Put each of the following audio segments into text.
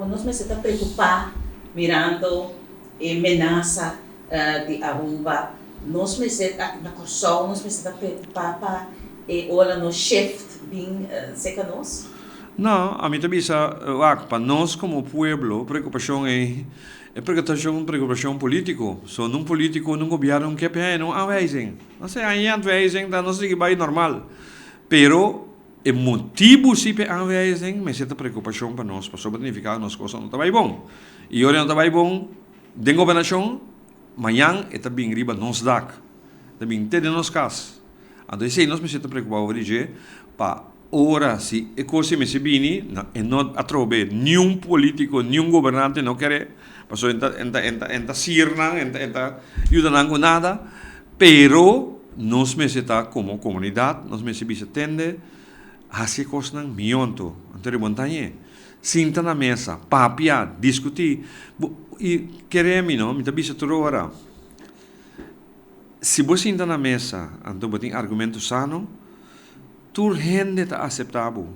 Nós me está preocupar mirando amenaça de Aruba. Nós me está na corção, nós me está preocupar para olha no shift bem seca nós. Não, a mim também para nós como pueblo, preocupação é preocupação político. Só num político, num governo que é não aanwijzing. Não sei, aí aanwijzing dan nós que vai normal. Pero o motivo se é aanwijzing, mas essa preocupação para nós, para significar nós coisas não está bem bom. E hoje não está bem bom, den governação, amanhã é também riba nos dak, também tem nos cas. Então se nós me senta preocupado hoje para ora se e cose me se bini e non atrobe nenhum político, nenhum governante não quer passou enta sirna, enta ajuda com nada, pero nós me senta como comunidade, nós me se bisa tende hace coisas não mionto, anterior montanha, sinta na mesa, papia, discutir e queremos não, me tá bisa tudo ora. Se você sinta na mesa, então botem argumento sano, tur gente está aceitável,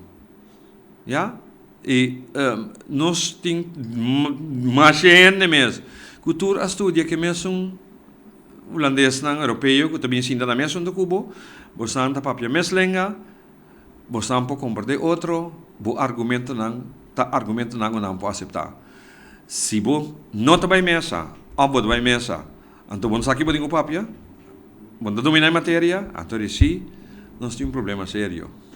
já? E nós temos mais gente mesmo. Cultura estudia que mesmo holandês não europeu, que também sinta na mesa do cubo, você não papia mais lenga, você não pode compartilhar outro, o argumento não pode aceitar. Se você não está bem mesa, ou você vai mesa, então você aqui pode papia, você domina a matéria, então sim, nós temos um problema sério.